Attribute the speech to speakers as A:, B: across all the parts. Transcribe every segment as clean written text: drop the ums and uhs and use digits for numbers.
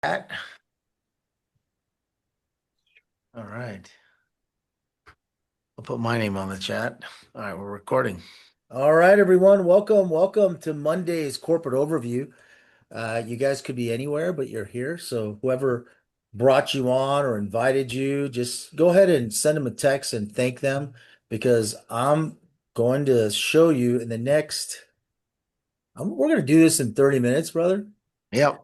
A: Chat. All right. I'll put my name on the chat. All right, we're recording. All right, everyone. Welcome to Monday's corporate overview. You guys could be anywhere, but you're here. So whoever brought you on or invited you, just go ahead and send them a text and thank them because I'm going to show you in the next, we're going to do this in 30 minutes, brother.
B: Yep.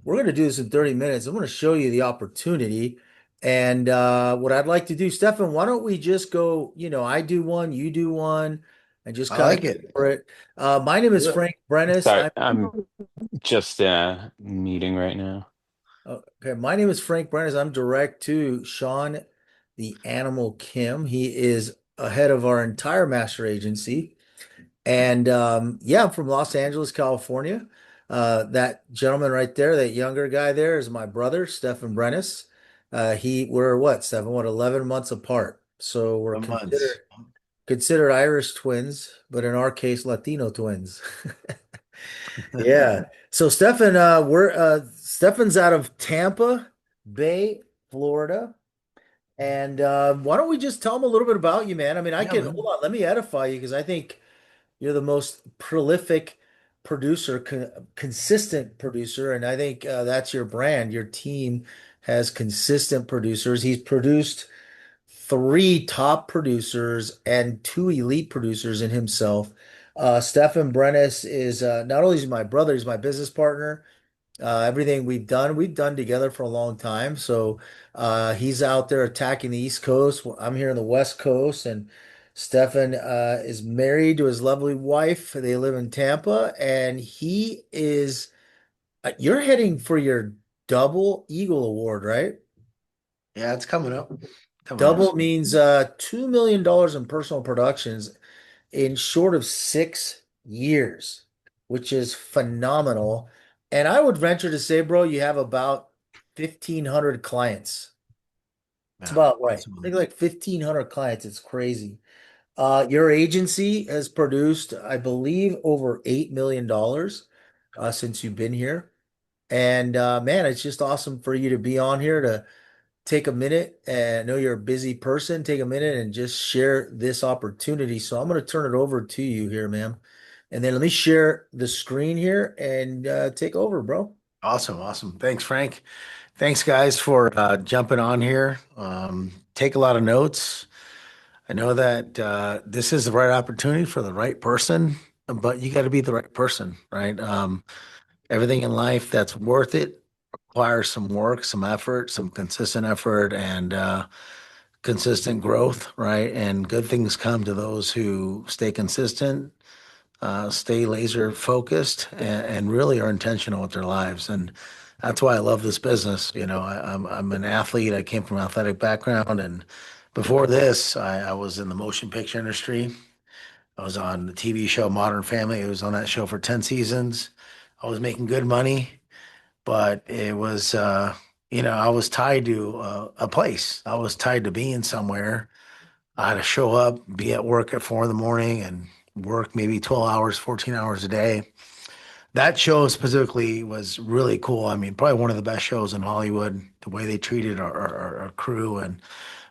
A: We're going to do this in 30 minutes. I'm going to show you the opportunity. And what I'd like to do, Stefan, why don't we just go, I do one, you do one, and just
B: I
A: kind of
B: like it.
A: cover it. My name is
B: Do it.
A: Frank Brenes.
C: Sorry, I'm just in a meeting right now.
A: Okay, my name is Frank Brenes. I'm direct to Sean the Animal Kim. He is ahead of our entire master agency. And yeah, I'm from Los Angeles, California. That gentleman right there, that younger guy there, is my brother, Stefan Brenes. We're what, Stefan, what, 11 months apart. So we're
B: 1 month.
A: considered Irish twins, but in our case, Latino twins. Yeah. So Stefan, we're Stefan's out of Tampa Bay, Florida. And why don't we just tell him a little bit about you, man? I mean, I
B: Yeah,
A: could hold
B: man.
A: on, let me edify you because I think you're the most prolific producer, consistent producer, and I think that's your brand. Your team has consistent producers. He's produced three top producers and two elite producers in himself. Stefan Brenes is not only is he my brother, he's my business partner. Everything we've done together for a long time. So he's out there attacking the East Coast. I'm here on the West Coast, and Stefan is married to his lovely wife. They live in Tampa, and he is. You're heading for your double Eagle Award, right?
B: Yeah, it's coming up. Coming up
A: Double
B: soon.
A: means $2 million in personal productions in short of 6 years, which is phenomenal. And I would venture to say, bro, you have about 1,500 clients. It's
B: Yeah,
A: about right. I
B: awesome.
A: think like 1,500 clients. It's crazy. Your agency has produced, I believe, over $8 million since you've been here. And man, it's just awesome for you to be on here to take a minute. And I know you're a busy person. Take a minute and just share this opportunity. So I'm going to turn it over to you here, ma'am. And then let me share the screen here and take over, bro.
B: Awesome. Awesome. Thanks, Frank. Thanks, guys, for jumping on here. Take a lot of notes. I know that this is the right opportunity for the right person, but you got to be the right person, right? Everything in life that's worth it requires some work, some effort, some consistent effort, and consistent growth, right? And good things come to those who stay consistent, stay laser focused, and really are intentional with their lives. And that's why I love this business. I'm an athlete. I came from an athletic background, and before this, I was in the motion picture industry. I was on the TV show Modern Family. I was on that show for 10 seasons. I was making good money, but it was, I was tied to a place. I was tied to being somewhere. I had to show up, be at work at 4 in the morning, and work maybe 12 hours, 14 hours a day. That show specifically was really cool. I mean, probably one of the best shows in Hollywood, the way they treated our crew.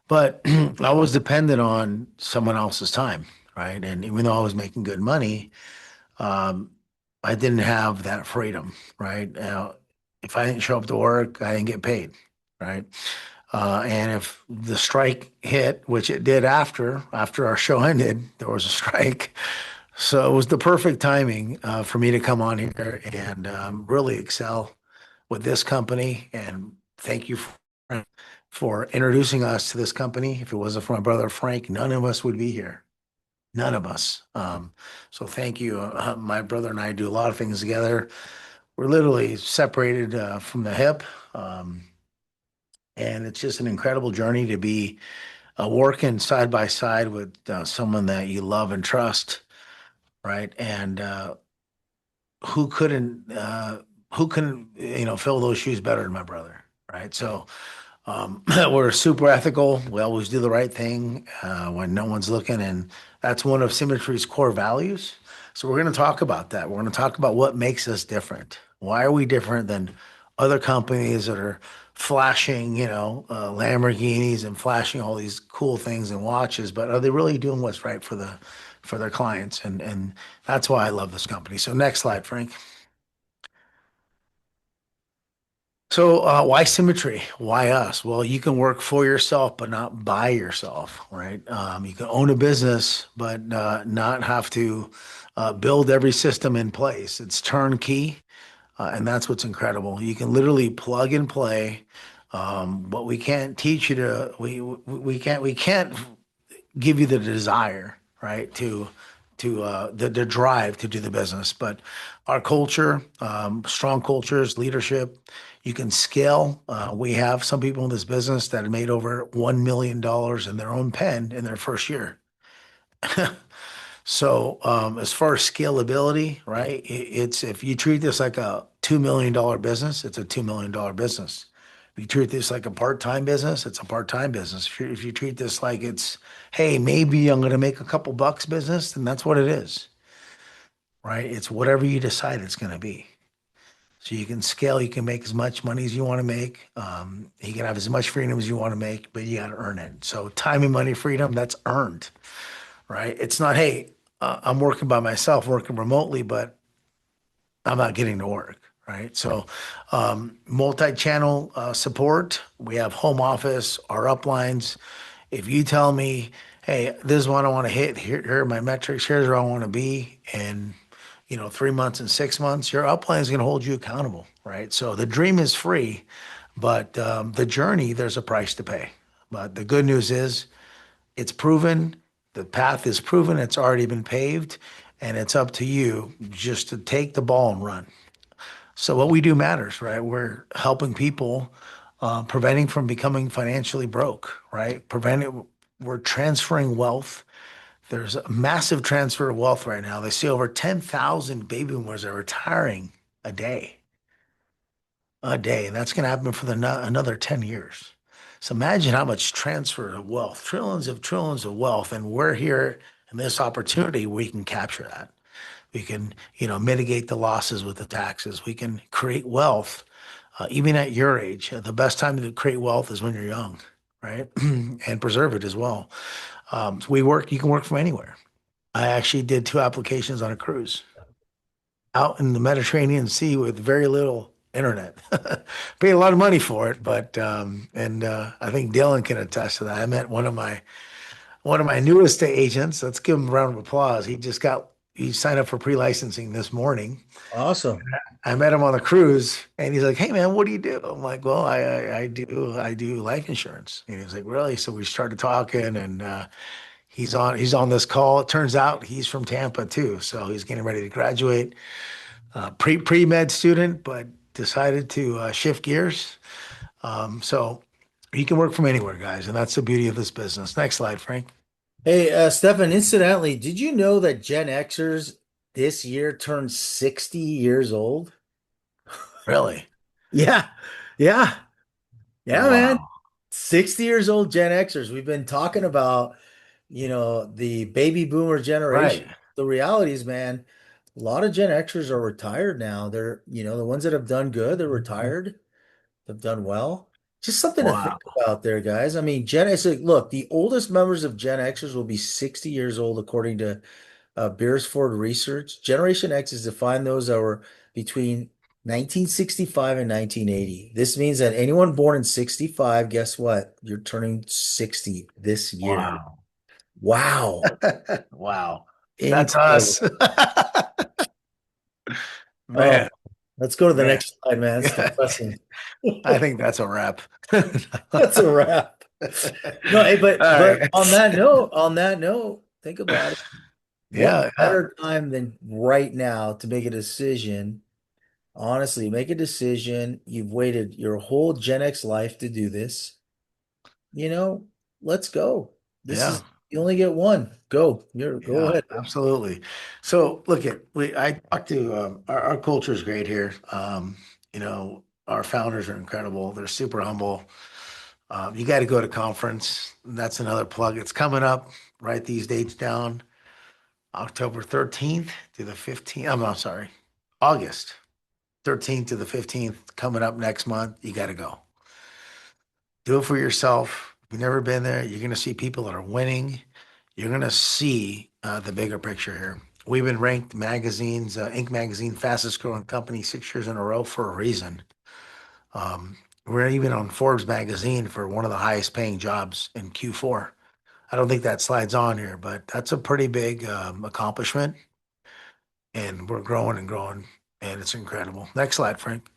B: But I was dependent on someone else's time, right? And even though I was making good money, um, I didn't have that freedom, right? Now, if I didn't show up to work, I didn't get paid, right? And if the strike hit, which it did after our show ended, there was a strike. So it was the perfect timing for me to come on here and really excel with this company. And thank you for introducing us to this company. If it wasn't for my brother Frank, none of us would be here. None of us. So thank you. My brother and I do a lot of things together. We're literally separated from the hip. Um, and it's just an incredible journey to be working side by side with someone that you love and trust, right? And who couldn't fill those shoes better than my brother, right? So we're super ethical. We always do the right thing when no one's looking, and that's one of Symmetry's core values. So we're going to talk about that. We're going to talk about what makes us different. Why are we different than other companies that are flashing, Lamborghinis and flashing all these cool things and watches, but are they really doing what's right for their clients? And that's why I love this company. So next slide, Frank. So why Symmetry? Why us? Well, you can work for yourself, but not by yourself, right? You can own a business, but not have to build every system in place. It's turnkey. And that's what's incredible. You can literally plug and play. But we can't teach you to we can't give you the desire, right? The drive to do the business. But our culture, strong cultures, leadership, you can scale. We have some people in this business that have made over $1 million in their own pen in their first year. So, as far as scalability, right? It's if you treat this like a $2 million business, it's a $2 million business. If you treat this like a part-time business, it's a part-time business. If you treat this like it's, hey, maybe I'm going to make a couple bucks business, then that's what it is, right? It's whatever you decide it's going to be. So you can scale, you can make as much money as you want to make. You can have as much freedom as you want to make, but you got to earn it. So time and money freedom, that's earned, right? It's not, hey, I'm working by myself, working remotely, but I'm not getting to work, right? So, multi-channel support. We have home office, our uplines. If you tell me, hey, this is what I want to hit, here are my metrics, here's where I want to be, and 3 months and 6 months, your upline is going to hold you accountable, right? So the dream is free, but the journey, there's a price to pay. But the good news is it's proven, the path is proven, it's already been paved, and it's up to you just to take the ball and run. So what we do matters, right? We're helping people, preventing from becoming financially broke, right? We're transferring wealth. There's a massive transfer of wealth right now. They see over 10,000 baby boomers are retiring a day, and that's going to happen for another 10 years. So imagine how much transfer of wealth, trillions of wealth, and we're here in this opportunity we can capture that. We can, mitigate the losses with the taxes. We can create wealth, even at your age. The best time to create wealth is when you're young, right? And preserve it as well. So you can work from anywhere. I actually did 2 applications on a cruise out in the Mediterranean Sea with very little internet. Paid a lot of money for it, but and I think Dylan can attest to that. I met one of my newest agents. Let's give him a round of applause. He signed up for pre-licensing this morning.
A: Awesome.
B: I met him on the cruise, and he's like, "Hey, man, what do you do?" I'm like, "Well, I do life insurance." And he's like, "Really?" So we started talking, and he's on this call. It turns out he's from Tampa too, so he's getting ready to graduate, pre-med student, but decided to shift gears. So he can work from anywhere, guys, and that's the beauty of this business. Next slide, Frank.
A: Hey, Stefan, incidentally, did you know that Gen Xers this year turned 60 years old?
B: Really?
A: Yeah. Yeah. Yeah, man.
B: Wow.
A: 60 years old Gen Xers. We've been talking about, the baby boomer generation.
B: Right.
A: The reality is, man, a lot of Gen Xers are retired now. They're, the ones that have done good, they're retired, have done well. Just something to think
B: Wow.
A: about there, guys. I mean, Gen X, look, the oldest members of Gen Xers will be 60 years old, according to Beersford Research. Generation X is defined those that were between 1965 and 1980. This means that anyone born in 65, guess what? You're turning 60 this year.
B: Wow.
A: Wow.
B: Wow. That's
A: Incredible.
B: us.
A: Oh,
B: Man,
A: let's go to the
B: man.
A: next slide, man. It's depressing.
B: I think that's a wrap.
A: That's a wrap. No, hey,
B: All
A: but
B: right.
A: on that note, think about it. What
B: Yeah, yeah,
A: better time than right now to make a decision? Honestly, make a decision. You've waited your whole Gen X life to do this. You know, let's go. This
B: yeah,
A: is you only get one. Go
B: yeah,
A: ahead.
B: absolutely. So look at I talked to our culture is great here. Our founders are incredible. They're super humble. You got to go to conference. That's another plug. It's coming up. Write these dates down. October 13th to the 15th. I'm sorry, August. 13th to the 15th coming up next month. You got to go. Do it for yourself. If you've never been there, you're going to see people that are winning. You're going to see the bigger picture here. We've been ranked magazines, Inc. magazine, fastest growing company 6 years in a row for a reason. We're even on Forbes magazine for one of the highest paying jobs in Q4. I don't think that slides on here, but that's a pretty big accomplishment. And we're growing and growing, and it's incredible. Next slide, Frank.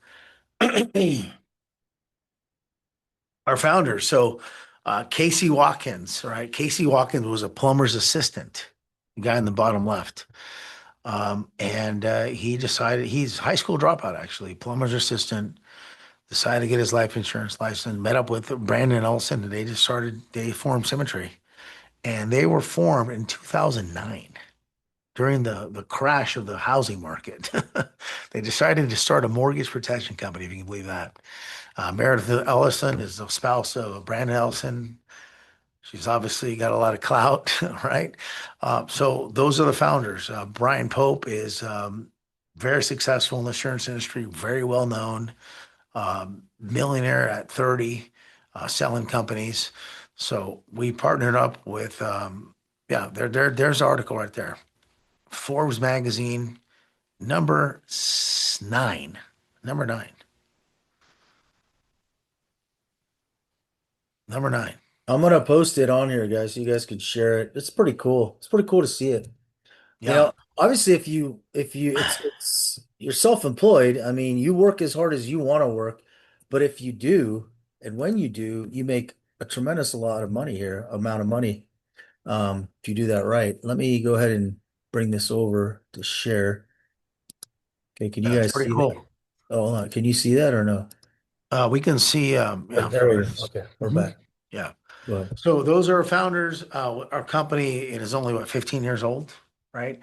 B: Our founder. So Casey Watkins, right? Casey Watkins was a plumber's assistant, the guy in the bottom left. And he decided he's a high school dropout, actually, plumber's assistant, decided to get his life insurance license, met up with Brandon Ellison, and they formed Symmetry. And they were formed in 2009 during the crash of the housing market. They decided to start a mortgage protection company, if you can believe that. Meredith Ellison is the spouse of Brandon Ellison. She's obviously got a lot of clout, right? So those are the founders. Brian Pope is very successful in the insurance industry, very well known, millionaire at 30, selling companies. So we partnered up with, yeah, there's the article right there. Forbes magazine, number 9, number 9, number 9.
A: I'm gonna post it on here, guys, so you guys can share it. It's pretty cool. It's pretty cool to see it.
B: Yeah,
A: Obviously, if you it's you're self-employed. I mean, you work as hard as you want to work, but if you do, and when you do, you make a tremendous amount of money. If you do that right. Let me go ahead and bring this over to share. Okay, can you
B: that's
A: guys
B: pretty
A: see that?
B: cool.
A: Oh, hold on. Can you see that or no?
B: We can see,
A: Oh,
B: yeah,
A: there we go. Okay, we're
B: Mhm.
A: back.
B: Yeah.
A: Go ahead.
B: So those are our founders. Our company, it is only what 15 years old, right?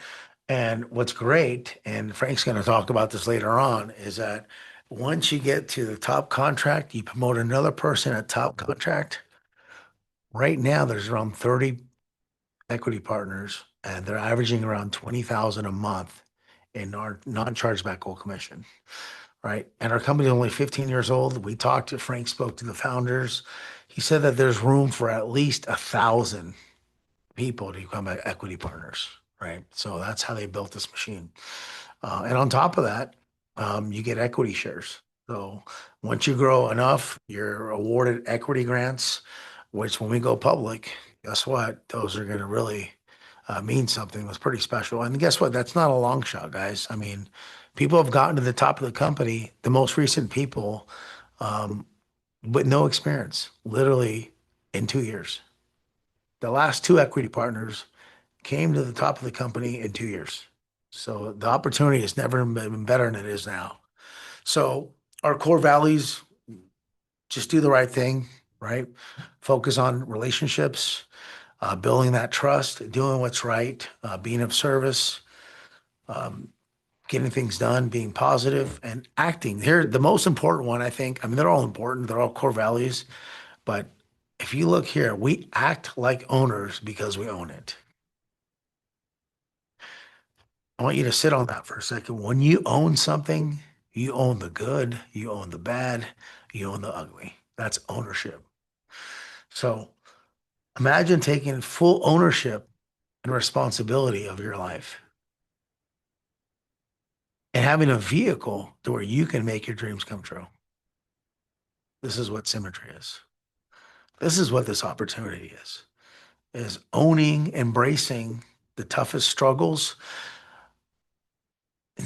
B: And what's great, and Frank's going to talk about this later on, is that once you get to the top contract, you promote another person at top contract. Right now, there's around 30 equity partners, and they're averaging around 20,000 a month in our non-chargeback commission, right? And our company is only 15 years old. We talked to Frank, spoke to the founders. He said that there's room for at least 1,000 people to become equity partners, right? So that's how they built this machine. And on top of that, you get equity shares. So once you grow enough, you're awarded equity grants, which when we go public, guess what? Those are going to really mean something. That's pretty special. And guess what? That's not a long shot, guys. I mean, people have gotten to the top of the company, the most recent people, um, with no experience, literally in 2 years. The last two equity partners came to the top of the company in 2 years. So the opportunity has never been better than it is now. So our core values, just do the right thing, right? Focus on relationships, building that trust, doing what's right, being of service, um, getting things done, being positive, and acting. Here, the most important one, I think, I mean, they're all important, they're all core values, but if you look here, we act like owners because we own it. I want you to sit on that for a second. When you own something, you own the good, you own the bad, you own the ugly. That's ownership. So imagine taking full ownership and responsibility of your life and having a vehicle to where you can make your dreams come true. This is what symmetry is. This is what this opportunity is owning, embracing the toughest struggles,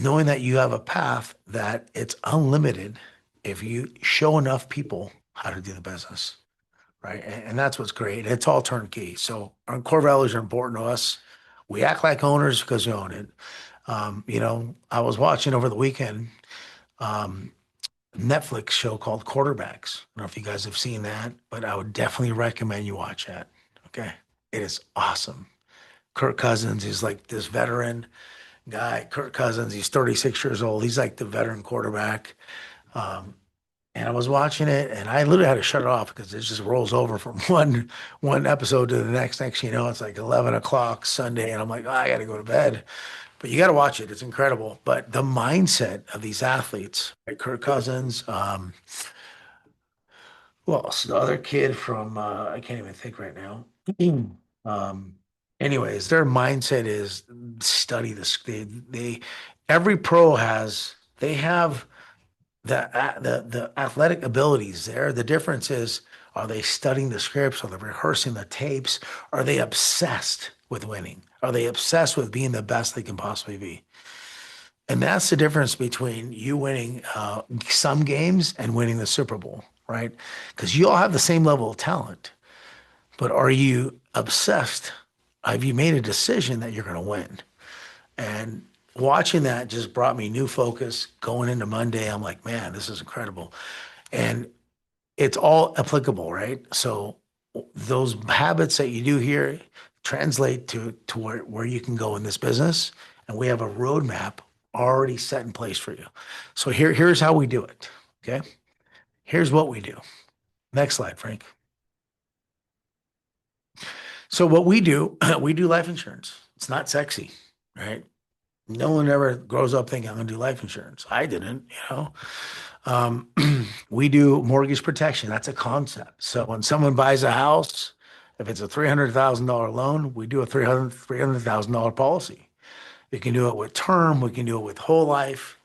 B: knowing that you have a path that it's unlimited if you show enough people how to do the business, right? And that's what's great. It's all turnkey. So our core values are important to us. We act like owners because we own it. I was watching over the weekend Netflix show called Quarterbacks. I don't know if you guys have seen that, but I would definitely recommend you watch that. Okay. It is awesome. Kirk Cousins is like this veteran guy. Kirk Cousins, he's 36 years old. He's like the veteran quarterback. Um, and I was watching it, and I literally had to shut it off because it just rolls over from one episode to the next. Next, you know, it's like 11 o'clock Sunday, and I'm like, oh, I got to go to bed. but you got to watch it. It's incredible. But the mindset of these athletes, right? Kirk Cousins, who else? The other kid from I can't even think right now. Um, anyways, their mindset is study this. They every pro has they have the athletic abilities there. The difference is, are they studying the scripts? Are they rehearsing the tapes? Are they obsessed with winning? Are they obsessed with being the best they can possibly be? And that's the difference between you winning some games and winning the Super Bowl, right? Because you all have the same level of talent, but are you obsessed? Have you made a decision that you're going to win? And watching that just brought me new focus going into Monday. I'm like, man, this is incredible. And it's all applicable, right? So those habits that you do here translate to where you can go in this business. And we have a roadmap already set in place for you. So here's how we do it. Okay. Here's what we do. Next slide, Frank. So what we do, we do life insurance. It's not sexy, right? No one ever grows up thinking I'm going to do life insurance. I didn't, you know. Um, we do mortgage protection. That's a concept. So when someone buys a house, if it's a $300,000 loan, we do a $300,000 policy. We can do it with term. We can do it with whole life.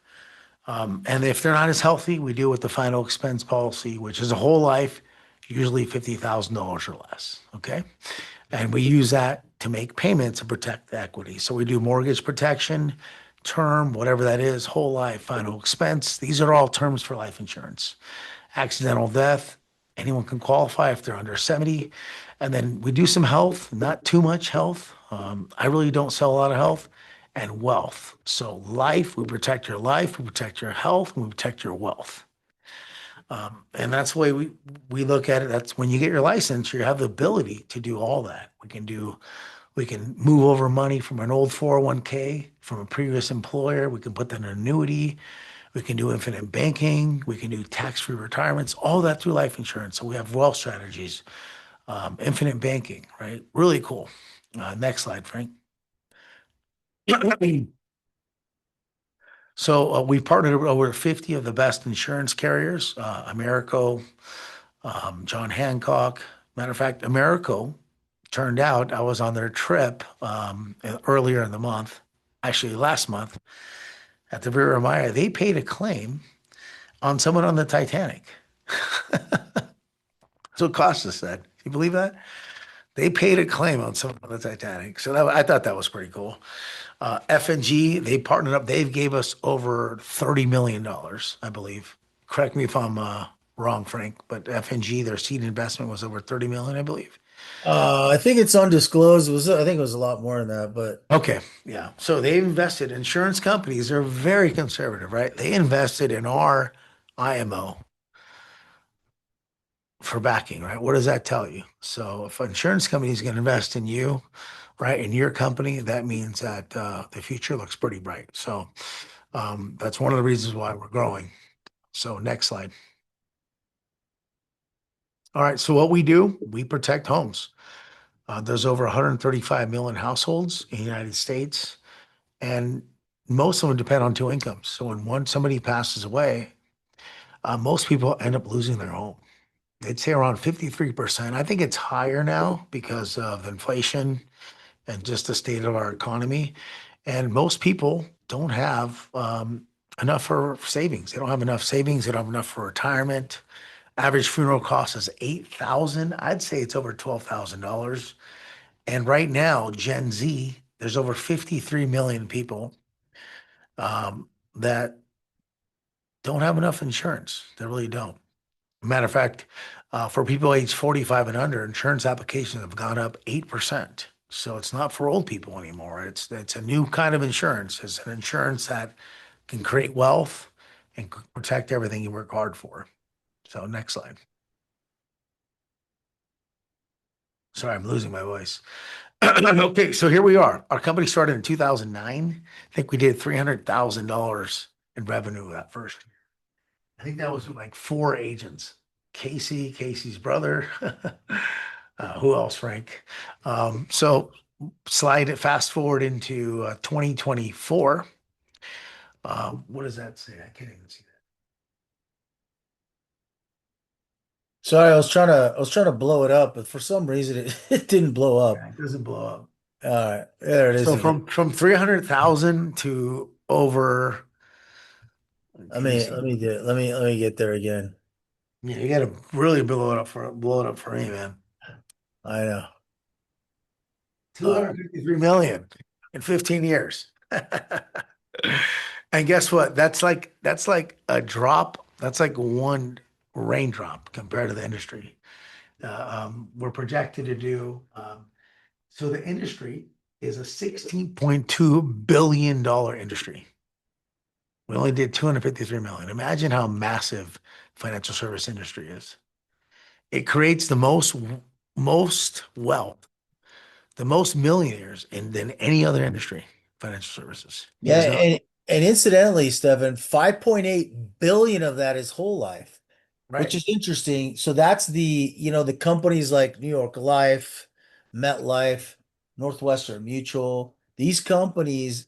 B: And if they're not as healthy, we deal with the final expense policy, which is a whole life, usually $50,000 or less. Okay. And we use that to make payments to protect the equity. So we do mortgage protection, term, whatever that is, whole life, final expense. These are all terms for life insurance. Accidental death, anyone can qualify if they're under 70. And then we do some health, not too much health. I really don't sell a lot of health and wealth. So life, we protect your life, we protect your health, and we protect your wealth. And that's the way we look at it. That's when you get your license, you have the ability to do all that. We can move over money from an old 401k from a previous employer. We can put that in an annuity. We can do infinite banking. We can do tax-free retirements, all that through life insurance. So we have wealth strategies, infinite banking, right? Really cool. Next slide, Frank. So we've partnered with over 50 of the best insurance carriers, Americo, John Hancock. Matter of fact, Americo turned out I was on their trip earlier in the month, actually last month at the Riviera Maya. They paid a claim on someone on the Titanic. So Costa said, you believe that? They paid a claim on someone on the Titanic. So I thought that was pretty cool. F&G, they partnered up. They gave us over $30 million, I believe. Correct me if I'm wrong, Frank, but F&G, their seed investment was over 30 million, I believe.
A: I think it's undisclosed. I think it was a lot more than that, but
B: Okay, yeah. So they invested, insurance companies are very conservative, right? They invested in our IMO for backing, right? What does that tell you? So if an insurance company is going to invest in you, right, in your company, that means that the future looks pretty bright. So that's one of the reasons why we're growing. So next slide. All right. So what we do, we protect homes. There's over 135 million households in the United States, and most of them depend on two incomes. So when somebody passes away, most people end up losing their home. They'd say around 53%. I think it's higher now because of inflation and just the state of our economy. And most people don't have enough for savings. They don't have enough savings. They don't have enough for retirement. Average funeral cost is 8,000. I'd say it's over $12,000. And right now, Gen Z, there's over 53 million people that don't have enough insurance. They really don't. Matter of fact, for people age 45 and under, insurance applications have gone up 8%. So it's not for old people anymore. It's a new kind of insurance. It's an insurance that can create wealth and protect everything you work hard for. So next slide. Sorry, I'm losing my voice. Okay, so here we are. Our company started in 2009. I think we did $300,000 in revenue that first year. I think that was with like four agents. Casey's brother. Who else, Frank? So slide it fast forward into 2024. What does that say? I can't even see
A: Sorry, I was trying to blow it up, but for some reason it didn't blow
B: that.
A: up.
B: It doesn't blow up.
A: All right, there it is
B: So
A: again.
B: from 300,000 to over, can you see?
A: Let me get there again.
B: Yeah, you got to really blow it up for me, man.
A: I know. Uh,
B: 253 million in 15 years. And guess what? That's like a drop. That's like one raindrop compared to the industry. We're projected to do. So the industry is a $16.2 billion industry. We only did 253 million. Imagine how massive financial service industry is. It creates the most wealth, the most millionaires than any other industry, financial services. You
A: yeah,
B: guys know?
A: and incidentally, Stefan, 5.8 billion of that is whole life, which
B: Right.
A: is interesting. So that's the companies like New York Life, MetLife, Northwestern Mutual. These companies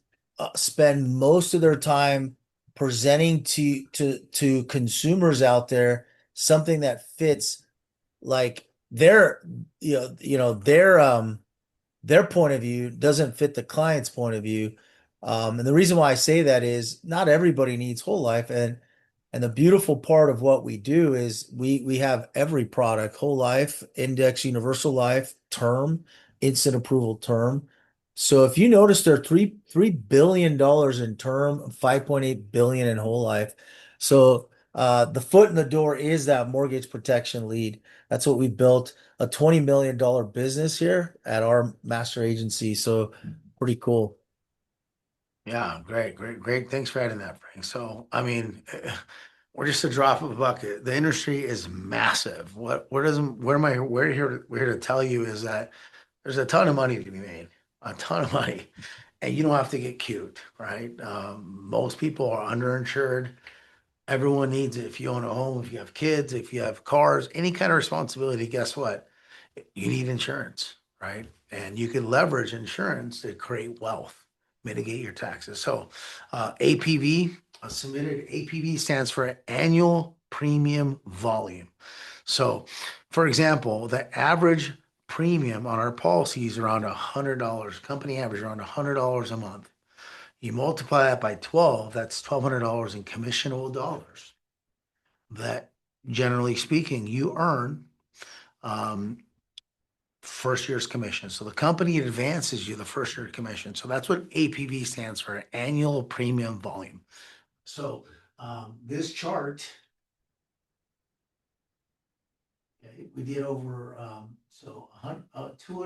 A: spend most of their time presenting to consumers out there something that fits like their point of view doesn't fit the client's point of view. And the reason why I say that is not everybody needs whole life. And the beautiful part of what we do is we have every product, whole life, index, universal life, term, instant approval term. So if you notice there are three billion dollars in term, 5.8 billion in whole life. So the foot in the door is that mortgage protection lead. That's what we built a $20 million business here at our master agency. So pretty cool.
B: Yeah, great, great, great. Thanks for adding that, Frank. So, I mean, we're just a drop of a bucket. The industry is massive. What doesn't, what am I, we're here to tell you is that there's a ton of money to be made, a ton of money, and you don't have to get cute, right? Most people are underinsured. Everyone needs it. If you own a home, if you have kids, if you have cars, any kind of responsibility, guess what? You need insurance, right? And you can leverage insurance to create wealth, mitigate your taxes. So, APV, submitted APV stands for annual premium volume. So, for example, the average premium on our policy is around $100. Company average around $100 a month. You multiply that by 12, that's $1,200 in commissionable dollars that, generally speaking, you earn um, first year's commission. So the company advances you the first year commission. So that's what APV stands for, annual premium volume. So this chart, okay, we did over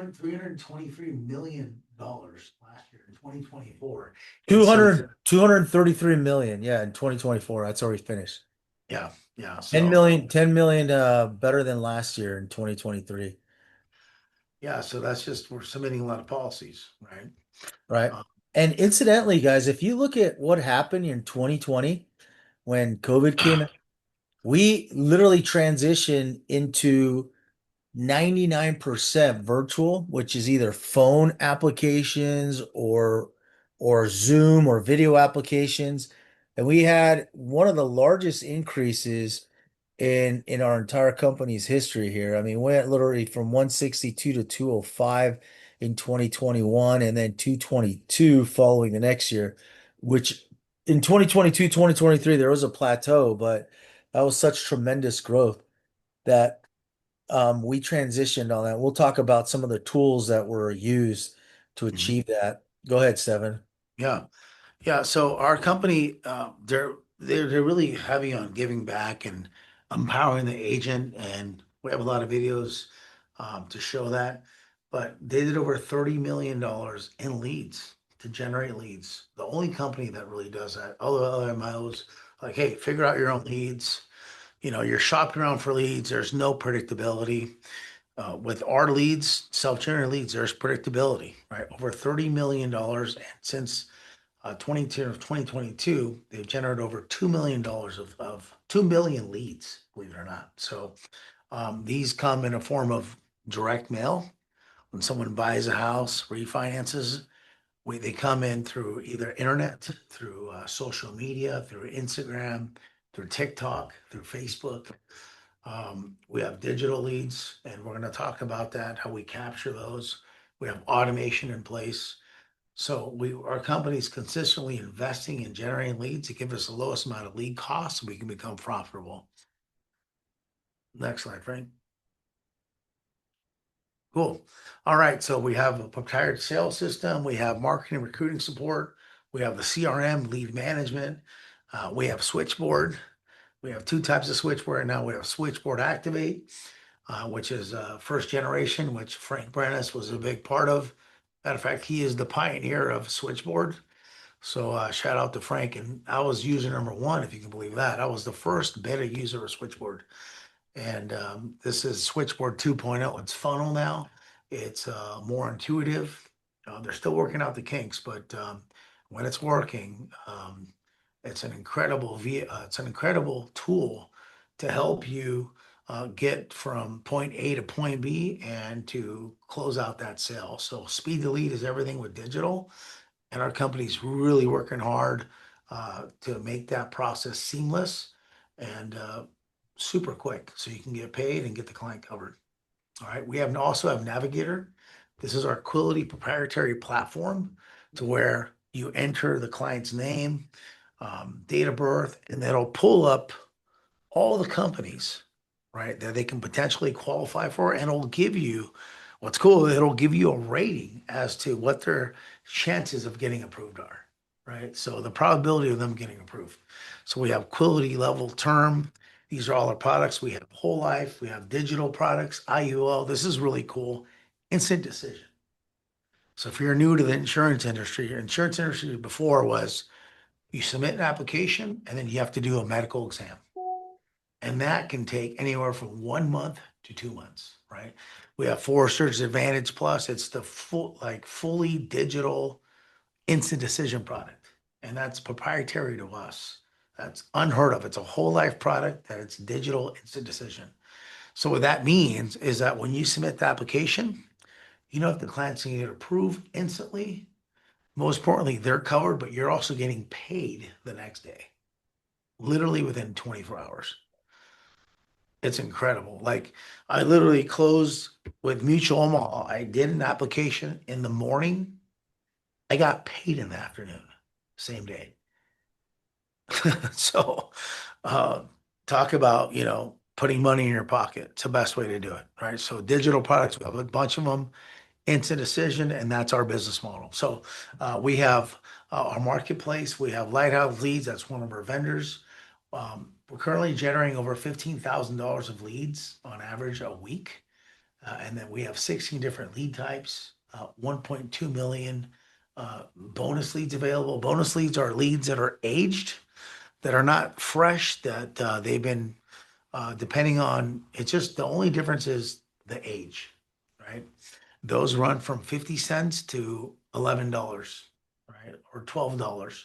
B: 323 million dollars last year in 2024. And so
A: 233 million. Yeah, in 2024. That's already finished.
B: yeah, yeah.
A: 10
B: So
A: million, 10 million better than last year in 2023.
B: yeah, so that's just we're submitting a lot of policies, right?
A: Right.
B: Uh,
A: And incidentally, guys, if you look at what happened in 2020 when COVID came out, we literally transitioned into 99% virtual, which is either phone applications or Zoom or video applications. And we had one of the largest increases in our entire company's history here. I mean, we went literally from 162 to 205 in 2021 and then 222 following the next year, which in 2022, 2023 there was a plateau, but that was such tremendous growth that we transitioned on that. We'll talk about some of the tools that were used to
B: mhm.
A: achieve that. Go ahead, Seven.
B: Yeah. Yeah, so our company, they're really heavy on giving back and empowering the agent, and we have a lot of videos to show that. But they did over $30 million in leads to generate leads. The only company that really does that. All the other MLs, like, hey, figure out your own leads. You're shopping around for leads. There's no predictability. With our leads, self-generated leads, there's predictability, right? Over $30 million, and since 2022, they've generated over $2 million of 2 million leads, believe it or not. So these come in a form of direct mail, when someone buys a house, refinances, they come in through either internet, through social media, through Instagram, through TikTok, through Facebook. We have digital leads, and we're going to talk about that, how we capture those. We have automation in place. So our company's consistently investing in generating leads to give us the lowest amount of lead costs so we can become profitable. Next slide, Frank. Cool. All right. So we have a proprietary sales system. We have marketing, recruiting support. We have the CRM, lead management. We have switchboard. We have two types of switchboard now. We have switchboard activate, which is first generation, which Frank Brenes was a big part of. Matter of fact, he is the pioneer of switchboard. So shout out to Frank. And I was user number one, if you can believe that. I was the first beta user of switchboard. And this is Switchboard 2.0. It's funnel now. It's more intuitive. They're still working out the kinks, but when it's working, it's an incredible tool to help you get from point A to point B and to close out that sale. So speed to lead is everything with digital, and our company's really working hard to make that process seamless and super quick so you can get paid and get the client covered. All right. We also have Navigator. This is our Quality proprietary platform to where you enter the client's name, date of birth, and that'll pull up all the companies, right, that they can potentially qualify for. And it'll give you what's cool, it'll give you a rating as to what their chances of getting approved are, right? So the probability of them getting approved. So we have quality level term. These are all our products. We have whole life, we have digital products, IUL. This is really cool. Instant decision. So if you're new to the insurance industry, your insurance industry before was you submit an application and then you have to do a medical exam. And that can take anywhere from 1 month to 2 months, right? We have Forrester's Advantage Plus. It's the fully digital instant decision product. And that's proprietary to us. That's unheard of. It's a whole life product that it's digital instant decision. So what that means is that when you submit the application, you know if the client's going to get approved instantly. Most importantly, they're covered, but you're also getting paid the next day, literally within 24 hours. It's incredible. Like I literally closed with Mutual Omaha. I did an application in the morning. I got paid in the afternoon, same day. So uh, talk about, putting money in your pocket. It's the best way to do it, right? So digital products, we have a bunch of them, instant decision, and that's our business model. So we have our marketplace. We have Lighthouse Leads. That's one of our vendors. We're currently generating over $15,000 of leads on average a week. And then we have 16 different lead types, 1.2 million bonus leads available. Bonus leads are leads that are aged, that are not fresh, that they've been, depending on, it's just the only difference is the age, right? Those run from 50 cents to $11, right? Or $12,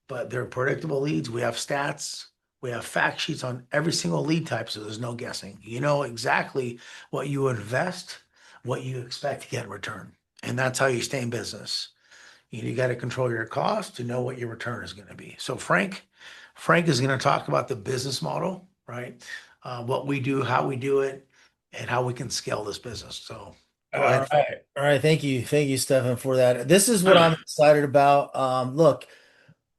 B: but they're predictable leads. We have stats. We have fact sheets on every single lead type, so there's no guessing. You know exactly what you invest, what you expect to get in return. And that's how you stay in business. You got to control your cost to know what your return is going to be. So Frank is going to talk about the business model, right? What we do, how we do it, and how we can scale this business. So go
A: All
B: ahead.
A: right. All right. Thank you, Stefan, for that. This is what I'm excited about. Look,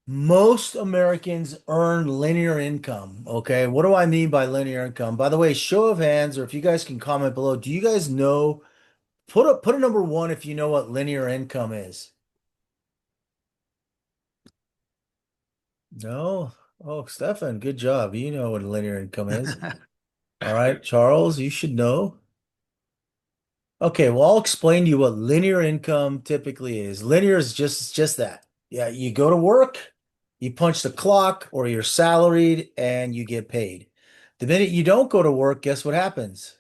A: most Americans earn linear income. Okay. What do I mean by linear income? By the way, show of hands, or if you guys can comment below, do you guys know? Put a number one if you know what linear income is. No? Oh, Stefan, good job. You know what linear income is. All right, Charles, you should know. Okay, well, I'll explain to you what linear income typically is. Linear is just that. Yeah, you go to work, you punch the clock, or you're salaried and you get paid. The minute you don't go to work, guess what happens?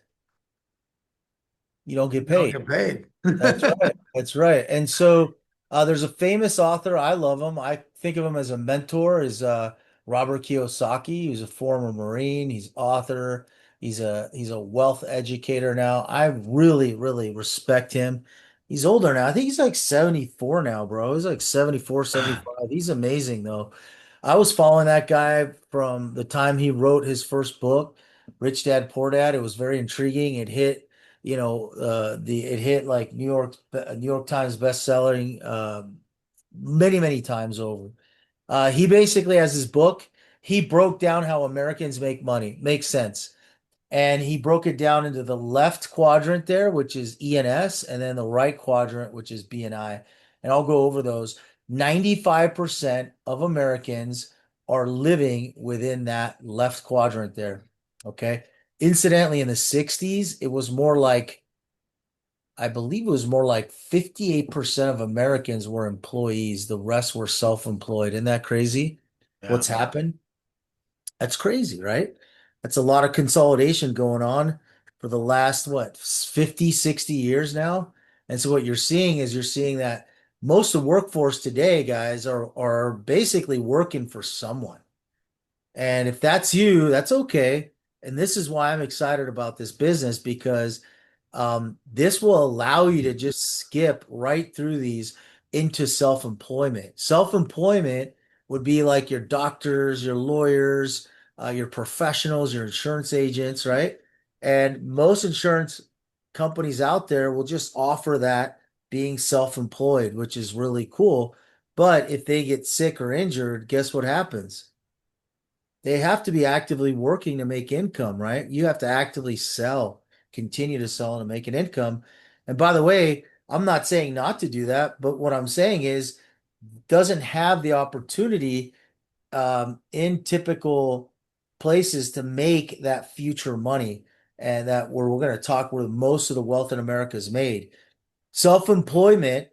A: You don't get
B: You don't
A: paid.
B: get paid.
A: That's right. That's right. And so there's a famous author. I love him. I think of him as a mentor. Is Robert Kiyosaki. He's a former Marine. He's author. He's a wealth educator now. I really, really respect him. He's older now. I think he's like 74 now, bro. He's like 74, 75. He's amazing though. I was following that guy from the time he wrote his first book, Rich Dad Poor Dad. It was very intriguing. It hit, it hit like New York Times best-selling many, many times over. He basically has his book. He broke down how Americans make money. Makes sense. And he broke it down into the left quadrant there, which is ENS, and then the right quadrant, which is BNI. And I'll go over those. 95% of Americans are living within that left quadrant there. Okay. Incidentally, in the 60s, it was more like, I believe it was more like 58% of Americans were employees. The rest were self-employed. Isn't that crazy?
B: Yeah.
A: What's happened? That's crazy, right? That's a lot of consolidation going on for the last, what, 50, 60 years now. And so what you're seeing that most of the workforce today, guys, are basically working for someone. And if that's you, that's okay. And this is why I'm excited about this business because this will allow you to just skip right through these into self-employment. Self-employment would be like your doctors, your lawyers, your professionals, your insurance agents, right? And most insurance companies out there will just offer that being self-employed, which is really cool. But if they get sick or injured, guess what happens? They have to be actively working to make income, right? You have to actively sell, continue to sell to make an income. And by the way, I'm not saying not to do that, but what I'm saying is doesn't have the opportunity in typical places to make that future money. And that where we're going to talk where most of the wealth in America is made. Self-employment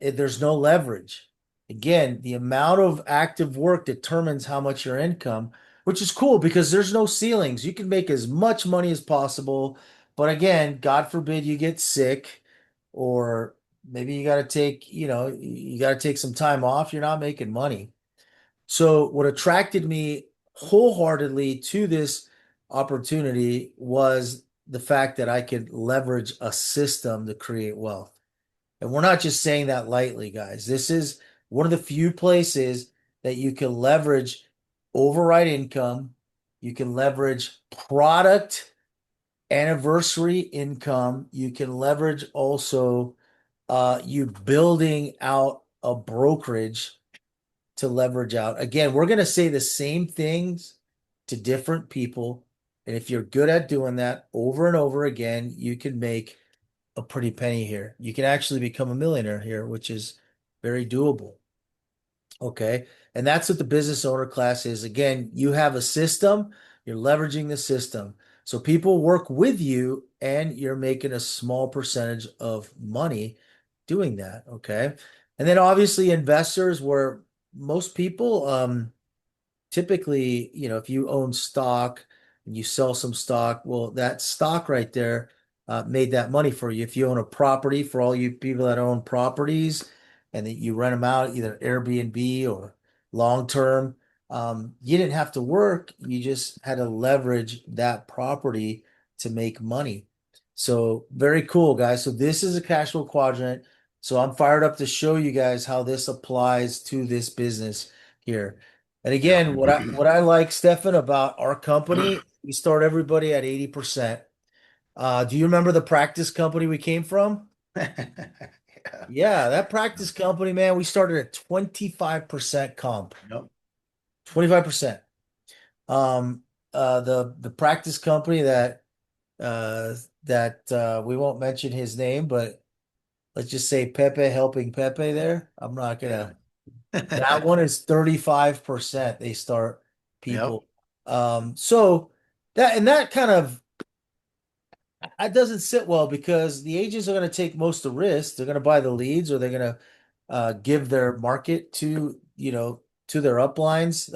A: there's no leverage. Again, the amount of active work determines how much your income, which is cool because there's no ceilings. You can make as much money as possible. But again, God forbid you get sick or maybe you got to take, you got to take some time off. You're not making money. So what attracted me wholeheartedly to this opportunity was the fact that I could leverage a system to create wealth. And we're not just saying that lightly, guys. This is one of the few places that you can leverage override income. You can leverage product anniversary income. You can leverage also you building out a brokerage to leverage out. Again, we're going to say the same things to different people. And if you're good at doing that over and over again, you can make a pretty penny here. You can actually become a millionaire here, which is very doable. Okay. And that's what the business owner class is. Again, you have a system, you're leveraging the system. So people work with you and you're making a small percentage of money doing that. Okay. And then obviously investors where most people, typically, if you own stock and you sell some stock, well, that stock right there made that money for you. If you own a property, for all you people that own properties and that you rent them out, either Airbnb or long term, you didn't have to work. You just had to leverage that property to make money. So very cool, guys. So this is a cash flow quadrant. So I'm fired up to show you guys how this applies to this business here. And
B: Yeah.
A: again, what I like, Stefan, about our company, we start everybody at 80%. Do you remember the practice company we came from?
B: Yeah.
A: Yeah, that practice company, man, we started at 25% comp.
B: Yep.
A: 25%. The practice company that we won't mention his name, but let's just say Pepe helping Pepe there. I'm not
B: Yeah.
A: gonna That one is 35%. They start
B: Yep.
A: people. So that kind of that doesn't sit well because the agents are going to take most of the risk. They're going to buy the leads or they're going to give their market to their uplines.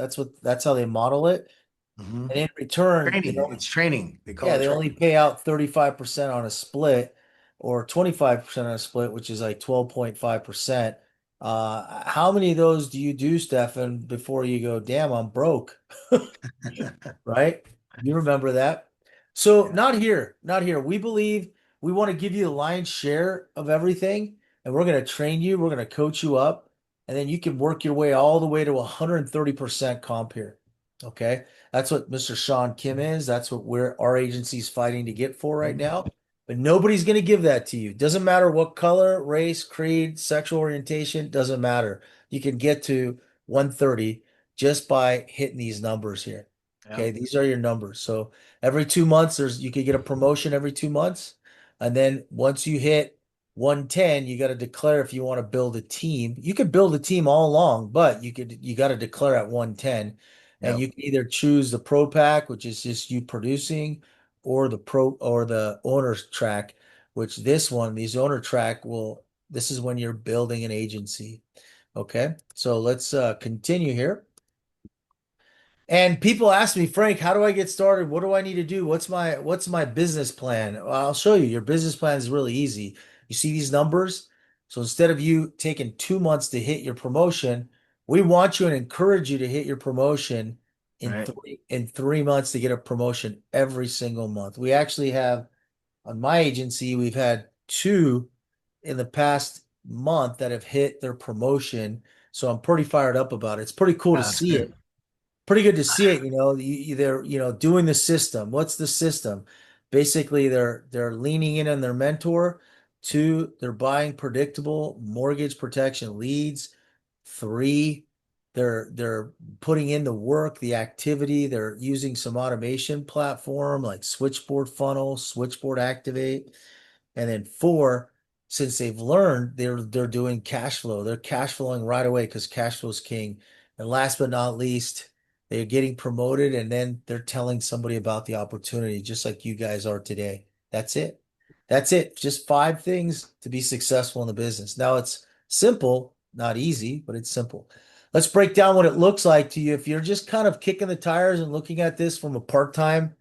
A: That's how they model it.
B: Hmm.
A: And in return,
B: Training. It's training. They call
A: yeah,
B: it
A: they only
B: training.
A: pay out 35% on a split or 25% on a split, which is like 12.5%. How many of those do you do, Stefan, before you go, damn, I'm broke? Right? You remember that? So
B: Yeah.
A: not here, not here. We believe we want to give you the lion's share of everything, and we're going to train you, we're going to coach you up, and then you can work your way all the way to 130% comp here. Okay. That's what Mr. Sean Kim is. That's what our agency's fighting to get for right now. But nobody's going to give that to you. Doesn't matter what color, race, creed, sexual orientation, doesn't matter. You can get to 130 just by hitting these numbers here.
B: Yeah.
A: Okay, these are your numbers. So every 2 months, you could get a promotion every 2 months. And then once you hit 110, you got to declare if you want to build a team. You could build a team all along, but you got to declare at 110. And
B: Yeah.
A: you can either choose the pro pack, which is just you producing, or the owner's track, which these owner track this is when you're building an agency. Okay. So let's continue here. And people ask me, Frank, how do I get started? What do I need to do? What's my business plan? Well, I'll show you. Your business plan is really easy. You see these numbers? So instead of you taking 2 months to hit your promotion, we want you and encourage you to hit your promotion
B: Right.
A: in 3 months to get a promotion every single month. We actually have on my agency, we've had two in the past month that have hit their promotion. So I'm pretty fired up about it. It's pretty cool to
B: Yeah, that's
A: see
B: good.
A: it, pretty good to see it. They're doing the system. What's the system? Basically, they're leaning in on their mentor. Two, they're buying predictable mortgage protection leads. Three, they're putting in the work, the activity. They're using some automation platform like Switchboard Funnel, Switchboard Activate. And then four, since they've learned, they're doing cash flow. They're cash flowing right away because cash flow is king. And last but not least, they're getting promoted and then they're telling somebody about the opportunity, just like you guys are today. That's it. That's it. Just 5 things to be successful in the business. Now it's simple, not easy, but it's simple. Let's break down what it looks like to you. If you're just kind of kicking the tires and looking at this from a part-time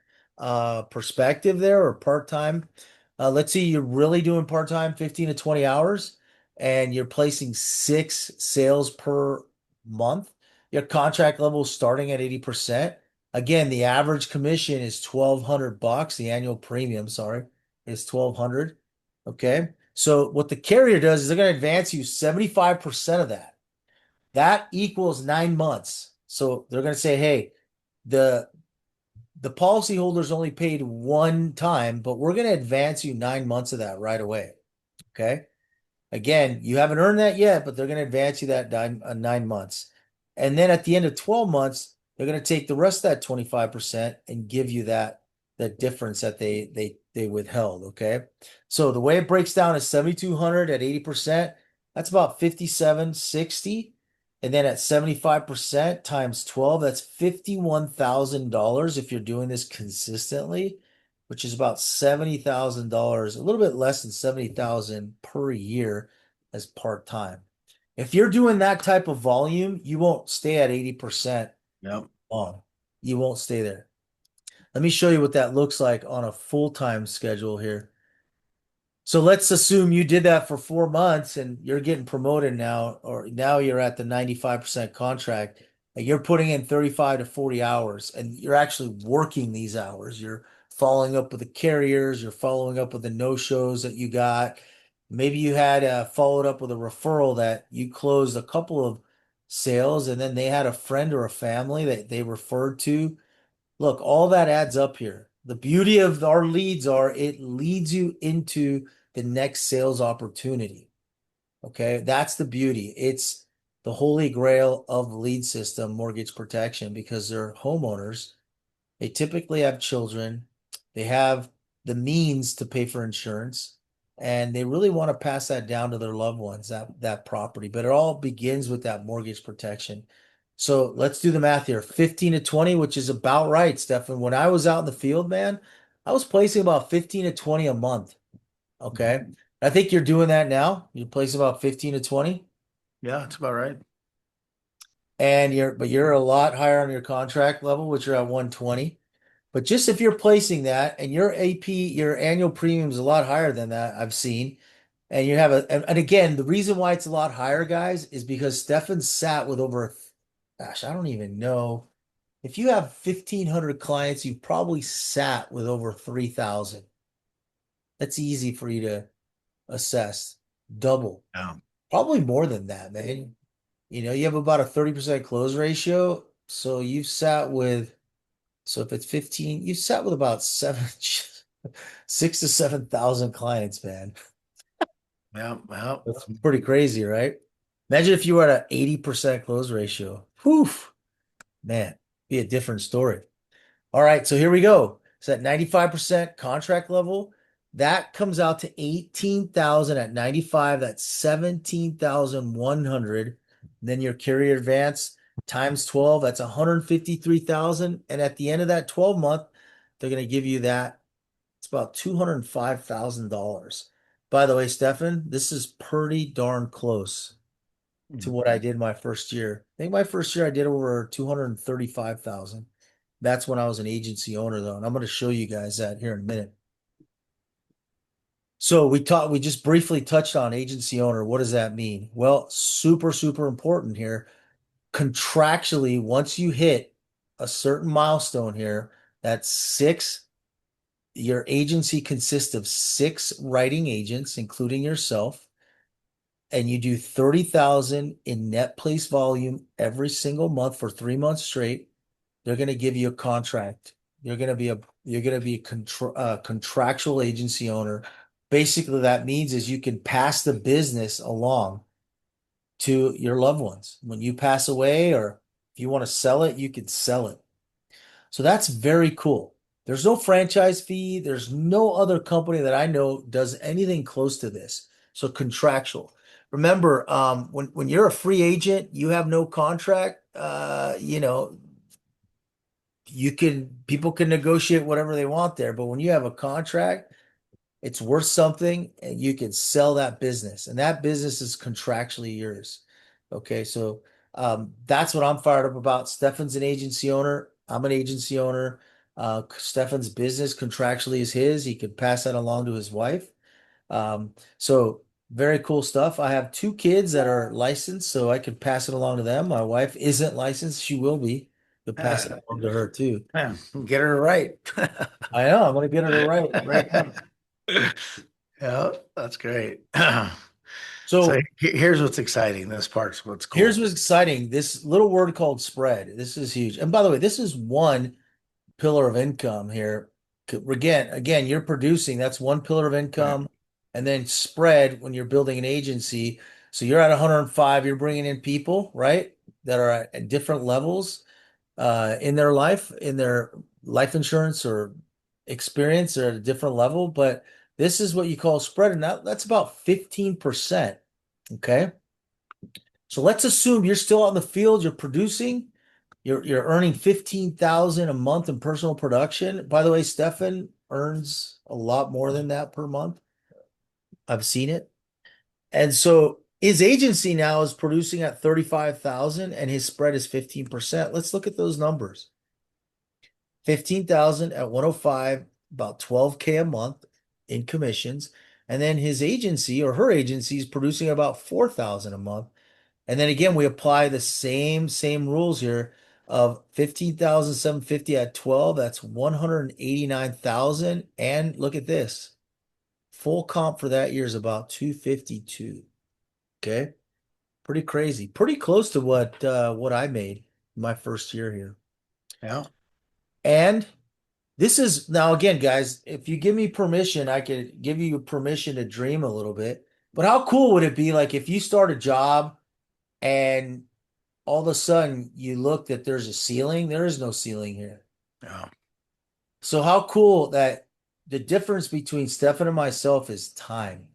A: perspective there or part-time, let's see, you're really doing part-time, 15 to 20 hours, and you're placing 6 sales per month. Your contract level is starting at 80%. Again, the average commission is 1,200 bucks. The annual premium, sorry, is 1,200. Okay. So what the carrier does is they're going to advance you 75% of that. That equals 9 months. So they're going to say, hey, the the policyholder's only paid one time, but we're going to advance you 9 months of that right away. Okay. Again, you haven't earned that yet, but they're going to advance you that 9 months. And then at the end of 12 months, they're going to take the rest of that 25% and give you that difference that they withheld. Okay. So the way it breaks down is 7,200 at 80%. That's about 5760. And then at 75% times 12, that's $51,000 if you're doing this consistently, which is about $70,000, a little bit less than 70,000 per year as part-time. If you're doing that type of volume, you won't stay at 80%
B: Yep.
A: long. You won't stay there. Let me show you what that looks like on a full-time schedule here. So let's assume you did that for 4 months and you're getting promoted now, or now you're at the 95% contract and you're putting in 35 to 40 hours and you're actually working these hours. You're following up with the carriers, you're following up with the no-shows that you got. Maybe you had followed up with a referral that you closed a couple of sales and then they had a friend or a family that they referred to. Look, all that adds up here. The beauty of our leads are it leads you into the next sales opportunity. Okay. That's the beauty. It's the holy grail of the lead system, mortgage protection, because they're homeowners. They typically have children. They have the means to pay for insurance, and they really want to pass that down to their loved ones, that property. But it all begins with that mortgage protection. So let's do the math here. 15 to 20, which is about right, Stefan. When I was out in the field, man, I was placing about 15 to 20 a month. Okay. I think you're doing that now. You're placing about 15 to 20,
B: Yeah, that's about right.
A: and you're a lot higher on your contract level, which you're at 120. But just if you're placing that and your AP, your annual premium is a lot higher than that, I've seen. And you have and again, the reason why it's a lot higher, guys, is because Stefan sat with over, gosh, I don't even know. If you have 1,500 clients, you've probably sat with over 3,000. That's easy for you to assess. Double,
B: Yeah.
A: probably more than that, man. You have about a 30% close ratio. So you've sat with, so if it's 15, you've sat with about 6 to 7,000 clients, man.
B: Yeah. Yeah.
A: That's pretty crazy, right? Imagine if you were at an 80% close ratio. Whew, man, be a different story. All right, so here we go. So at 95% contract level, that comes out to 18,000 at 95. That's 17,100. Then your carrier advance times 12, that's 153,000. And at the end of that 12 month, they're going to give you that. It's about $205,000. By the way, Stefan, this is pretty darn close to what I did my first year. I think my first year I did over 235,000. That's when I was an agency owner though. And I'm going to show you guys that here in a minute. So we just briefly touched on agency owner. What does that mean? Well, super, super important here. Contractually, once you hit a certain milestone here, that's six, your agency consists of six writing agents, including yourself, and you do 30,000 in net place volume every single month for 3 months straight. They're going to give you a contract. You're going to be a contractual agency owner. Basically, that means is you can pass the business along to your loved ones. When you pass away, or if you want to sell it, you can sell it. So that's very cool. There's no franchise fee. There's no other company that I know does anything close to this. So contractual. Remember, when you're a free agent, you have no contract. People can negotiate whatever they want there, but when you have a contract, it's worth something and you can sell that business, and that business is contractually yours. Okay, so that's what I'm fired up about. Stefan's an agency owner. I'm an agency owner. Stefan's business contractually is his. He could pass that along to his wife. So very cool stuff. I have two kids that are licensed, so I could pass it along to them. My wife isn't licensed. She will be. Could pass it
B: Yeah.
A: along to her too.
B: Yeah. Get her right.
A: I know. I'm going to get her to write right now.
B: Yeah, that's great. So
A: So
B: here's what's exciting. This part's what's
A: here's
B: cool.
A: what's exciting. This little word called spread. This is huge. And by the way, this is one pillar of income here. Again, you're producing. That's one pillar of
B: Yeah.
A: income. And then spread when you're building an agency. So you're at 105, you're bringing in people, right? That are at different levels in their life insurance or experience. They're at a different level. But this is what you call spread. And that's about 15%. Okay. So let's assume you're still out in the field, you're producing, you're earning 15,000 a month in personal production. By the way, Stefan earns a lot more than that per month. I've seen it. And so his agency now is producing at 35,000 and his spread is 15%. Let's look at those numbers. 15,000 at 105, about 12K a month in commissions. And then his agency or her agency is producing about 4,000 a month. And then again, we apply the same rules here of 15,750 at 12. That's 189,000. And look at this. Full comp for that year is about 252. Okay. Pretty crazy. Pretty close to what I made my first year here.
B: Yeah.
A: And this is now again, guys, if you give me permission, I could give you permission to dream a little bit. But how cool would it be like if you start a job and all of a sudden you look that there's a ceiling? There is no ceiling here.
B: Yeah.
A: So how cool that the difference between Stefan and myself is time.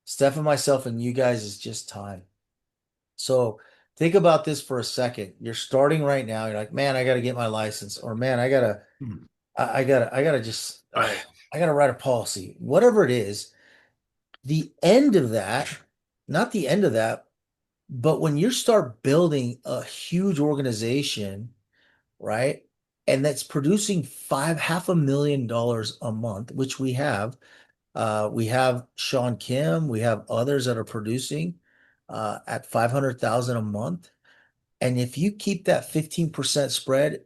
A: Stefan, myself, and you guys is just time. So think about this for a second. You're starting right now. You're like, man, I got to get my license, or man,
B: Hmm.
A: I gotta just, I gotta write a policy. Whatever it is, the end of that, not the end of that, but when you start building a huge organization, right? And that's producing half $500,000 a month, which we have. We have Sean Kim, we have others that are producing at 500,000 a month. And if you keep that 15% spread,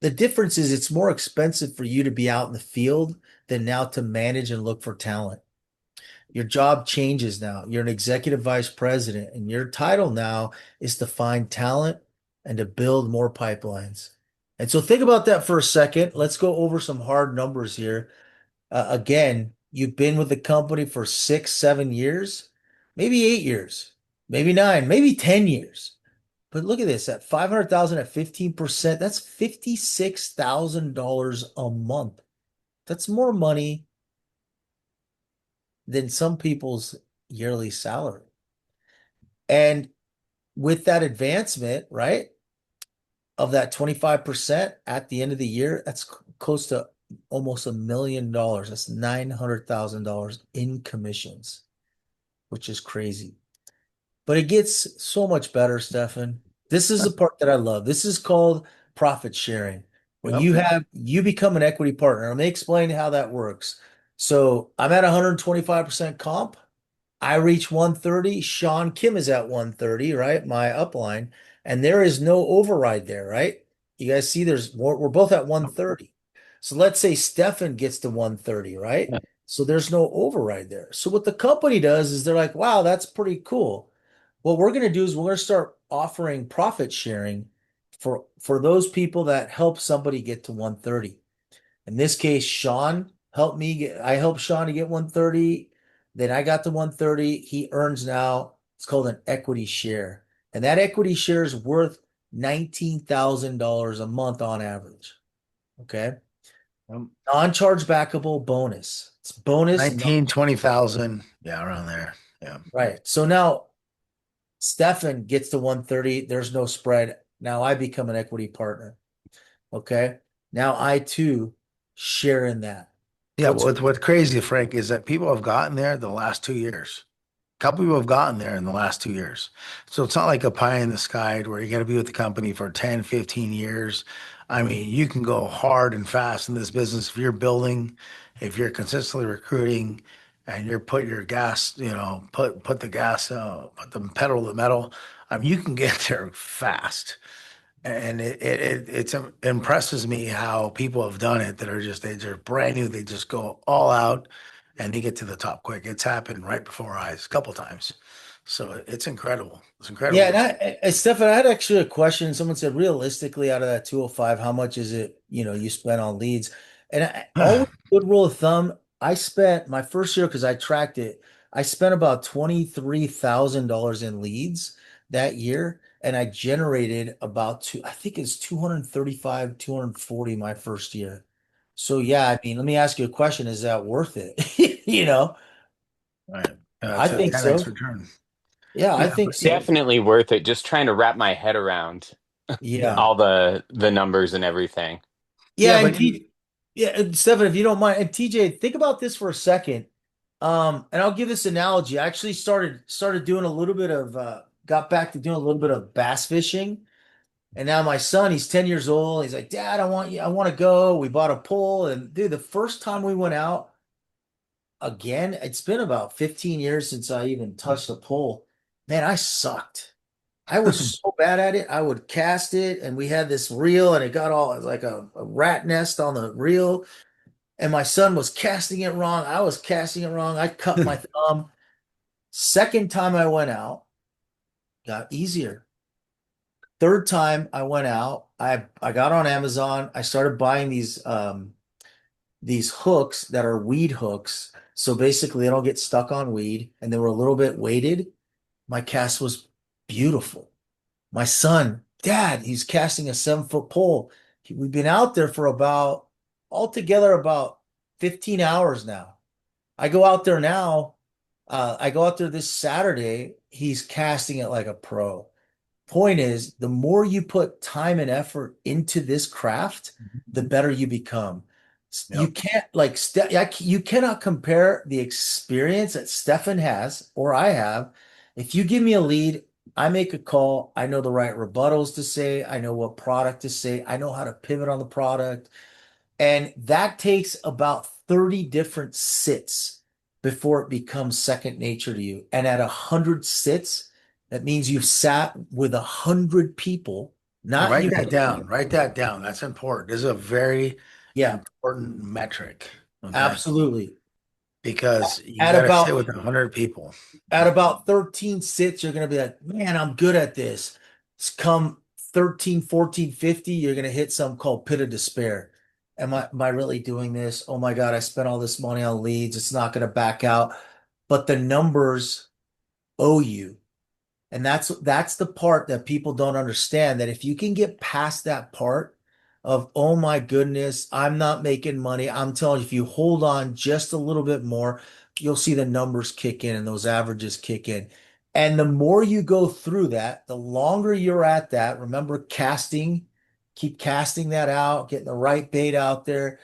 A: the difference is it's more expensive for you to be out in the field than now to manage and look for talent. Your job changes now. You're an executive vice president, and your title now is to find talent and to build more pipelines. And so think about that for a second. Let's go over some hard numbers here. Again, you've been with the company for 6, 7 years, maybe 8 years, maybe nine, maybe 10 years. But look at this at 500,000 at 15%, that's $56,000 a month. That's more money than some people's yearly salary. And with that advancement, right, of that 25% at the end of the year, that's close to almost $1 million. That's $900,000 in commissions, which is crazy. But it gets so much better, Stefan. This is the part that I love. This is called profit sharing. When
B: Yep.
A: you become an equity partner. Let me explain how that works. So I'm at 125% comp. I reach 130. Sean Kim is at 130, right? My upline. And there is no override there, right? You guys see we're both at 130. So let's say Stefan gets to 130, right?
C: Yeah.
A: So there's no override there. So what the company does is they're like, wow, that's pretty cool. What we're going to do is we're going to start offering profit sharing for those people that help somebody get to 130. In this case, I helped Sean to get 130. Then I got to 130. He earns now, it's called an equity share. And that equity share is worth $19,000 a month on average. Okay.
B: Um,
A: Non-charge backable bonus. It's bonus.
B: 19, 20,000. Yeah, around there. Yeah.
A: Right. So now Stefan gets to 130. There's no spread. Now I become an equity partner. Okay. Now I too share in that.
B: Yeah,
A: What's
B: what's crazy, Frank, is that people have gotten there the last 2 years. A couple people have gotten there in the last 2 years. So it's not like a pie in the sky where you got to be with the company for 10, 15 years. I mean, you can go hard and fast in this business if you're building, if you're consistently recruiting and you're put your gas, put the gas, put the pedal to the metal. I mean, you can get there fast. And it impresses me how people have done it that are they're brand new. They just go all out and they get to the top quick. It's happened right before our eyes a couple times. So it's incredible. It's
A: Yeah,
B: incredible.
A: and Stefan, I had actually a question. Someone said, realistically, out of that 205, how much is it, you spent on leads? And always good rule of thumb, I spent my first year because I tracked it, I spent about $23,000 in leads that year, and I generated about I think it's 235, 240 my first year. So yeah, I mean, let me ask you a question. Is that worth it? You know,
B: Right.
A: I
B: It's a
A: think
B: 10x
A: so.
B: return.
A: Yeah, I
B: Yeah,
A: think
B: but you,
A: so.
C: Definitely worth it. Just trying to wrap my head around
B: yeah,
A: Yeah.
C: all the numbers and everything.
B: yeah,
A: Yeah, and
B: but you,
A: Stefan, if you don't mind, and TJ, think about this for a second. And I'll give this analogy. I actually started doing a little bit of got back to doing a little bit of bass fishing. And now my son, he's 10 years old. He's like, Dad, I want to go. We bought a pole. And dude, the first time we went out, again, it's been about 15 years since I even touched a pole. Man, I sucked. I was so bad at it. I would cast it, and we had this reel, and it got all like a rat nest on the reel. And my son was casting it wrong. I was casting it wrong. I cut my thumb. Second time I went out, got easier. Third time I went out, I got on Amazon. I started buying these hooks that are weed hooks. So basically, they don't get stuck on weed, and they were a little bit weighted. My cast was beautiful. My son, Dad, he's casting a 7 foot pole. We've been out there for altogether about 15 hours now. I go out there now. I go out there this Saturday. He's casting it like a pro. Point is, the more you put time and effort into this craft, the better you become. You
B: yep.
A: can't you cannot compare the experience that Stefan has or I have. If you give me a lead, I make a call. I know the right rebuttals to say. I know what product to say. I know how to pivot on the product. And that takes about 30 different sits before it becomes second nature to you. And at 100 sits, That means you've sat with 100 people,
B: Now
A: not
B: write
A: you.
B: that down. Write that down. That's important. This is a very
A: Yeah,
B: important metric. Okay.
A: absolutely.
B: Because you
A: At
B: got to sit
A: about
B: with 100 people.
A: at about 13 sits, you're going to be like, man, I'm good at this. Come 13, 14, 50, you're going to hit something called pit of despair. Am I really doing this? Oh my God, I spent all this money on leads. It's not going to back out. But the numbers owe you. And that's the part that people don't understand, that if you can get past that part of, oh my goodness, I'm not making money. I'm telling you, if you hold on just a little bit more, you'll see the numbers kick in and those averages kick in. And the more you go through that, the longer you're at that, remember casting, keep casting that out, getting the right bait out there.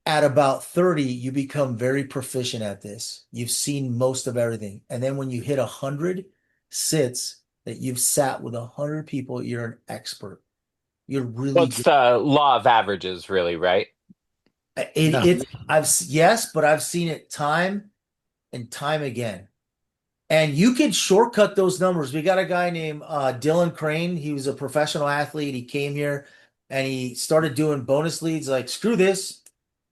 A: At about 30, you become very proficient at this. You've seen most of everything. And then when you hit 100 sits that you've sat with 100 people, you're an expert. You're
C: Well,
A: really
C: it's
A: good.
C: the law of averages, really, right?
B: Yeah.
A: Yes, but I've seen it time and time again. And you can shortcut those numbers. We got a guy named Dylan Crane. He was a professional athlete. He came here and he started doing bonus leads. Like, screw this.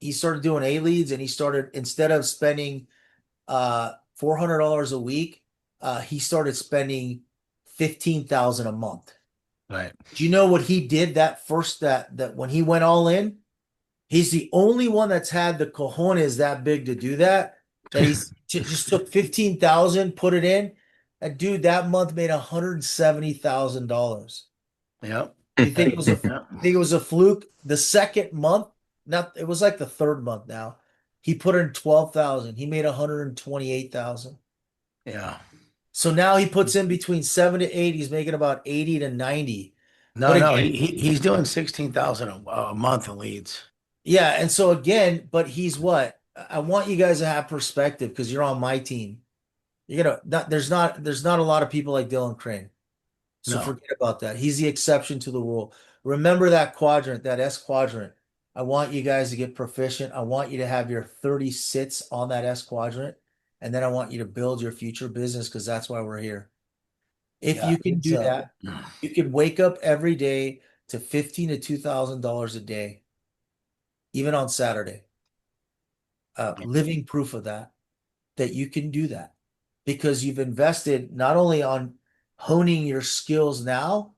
A: He started doing A leads, and he started, instead of spending $400 a week, he started spending 15,000 a month.
B: Right.
A: Do you know what he did that first, that when he went all in? He's the only one that's had the cojones that big to do that. That he's just took 15,000, put it in. And dude, that month made $170,000.
B: Yep.
A: You think it was a
B: Yep.
A: think it was a fluke? The second month, not it was like the third month now. He put in 12,000. He made 128,000.
B: Yeah.
A: So now he puts in between 7 to 8. He's making about 80 to 90. But
B: No, no,
A: again,
B: he's doing 16,000 a month in leads.
A: yeah, and so again, but he's what? I want you guys to have perspective because you're on my team. You're gonna not there's not a lot of people like Dylan Crane. So
B: No.
A: forget about that. He's the exception to the rule. Remember that quadrant, that S quadrant. I want you guys to get proficient. I want you to have your 30 sits on that S quadrant. And then I want you to build your future business because that's why we're here. If
B: Yeah.
A: you can
B: It's
A: do that, you can wake up every day to 15 to $2,000 a day, even on Saturday. Living proof of that you can do that because you've invested not only on honing your skills now,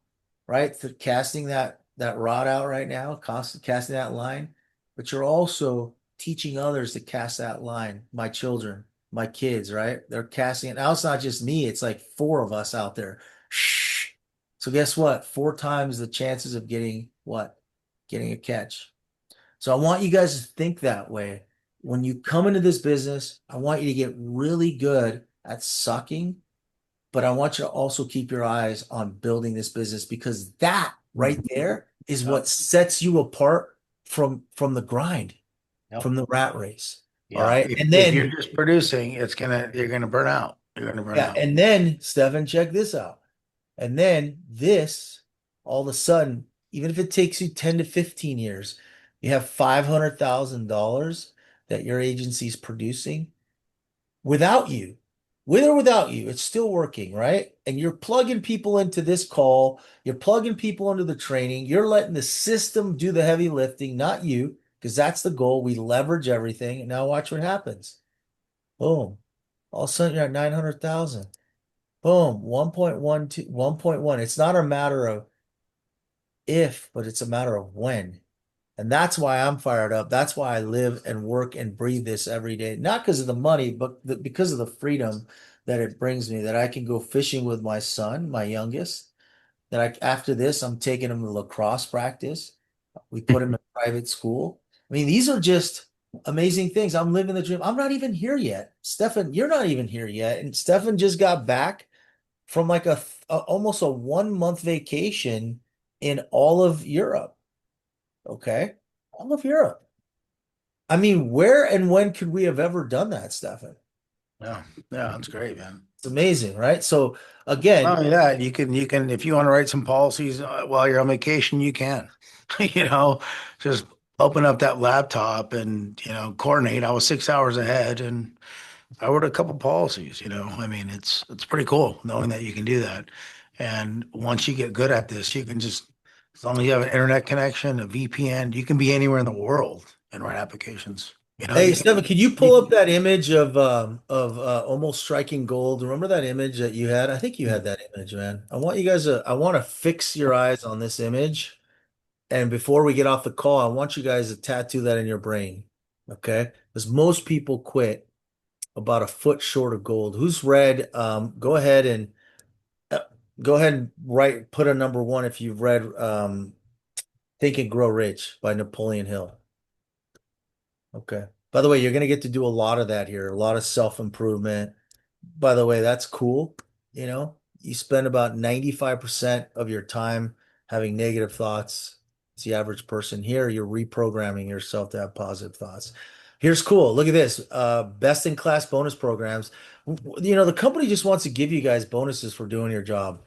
A: right? Casting that rod out right now, casting that line, but you're also teaching others to cast that line. My children, my kids, right? They're casting it. Now it's not just me, it's like four of us out there. Shh. So guess what? Four times the chances of getting what? Getting a catch. So I want you guys to think that way. When you come into this business, I want you to get really good at sucking, but I want you to also keep your eyes on building this business because that right there is
B: Yep.
A: what sets you apart from the grind,
B: Yep.
A: from the rat race. All
B: Yeah.
A: right.
B: If you're just producing, you're gonna burn out. You're gonna burn
A: Yeah,
B: out.
A: and then Stefan, check this out. And then this, all of a sudden, even if it takes you 10 to 15 years, you have $500,000 that your agency's producing without you. With or without you, it's still working, right? And you're plugging people into this call, you're plugging people into the training, you're letting the system do the heavy lifting, not you, because that's the goal. We leverage everything. And now watch what happens. Boom. All of a sudden you're at 900,000. Boom, 1.12, 1.1. It's not a matter of if, but it's a matter of when. And that's why I'm fired up. That's why I live and work and breathe this every day. Not because of the money, but because of the freedom that it brings me, that I can go fishing with my son, my youngest, that after this, I'm taking him to lacrosse practice. We put him in private school. I mean, these are just amazing things. I'm living the dream. I'm not even here yet. Stefan, you're not even here yet. And Stefan just got back from like almost a 1 month vacation in all of Europe. Okay. All of Europe. I mean, where and when could we have ever done that, Stefan?
B: Yeah. Yeah. That's great, man.
A: It's amazing, right? So
B: Not
A: again,
B: only that, you can, if you want to write some policies while you're on vacation, you can, you know, just open up that laptop and, coordinate. I was 6 hours ahead and I wrote a couple policies, I mean, it's pretty cool knowing that you can do that. And once you get good at this, you can just, as long as you have an internet connection, a VPN, you can be anywhere in the world and write applications.
A: Hey,
B: You
A: Stefan,
B: can,
A: can you pull
B: you
A: up
B: can,
A: that image of almost striking gold? Remember that image that you had? I think you had that image, man. I want to fix your eyes on this image. And before we get off the call, I want you guys to tattoo that in your brain. Okay? Because most people quit about a foot short of gold. Who's read? Uh, go ahead and put a number one if you've read Think and Grow Rich by Napoleon Hill. Okay. By the way, you're going to get to do a lot of that here, a lot of self-improvement. By the way, that's cool. You spend about 95% of your time having negative thoughts. It's the average person here. You're reprogramming yourself to have positive thoughts. Here's cool. Look at this. Best in class bonus programs. The company just wants to give you guys bonuses for doing your job.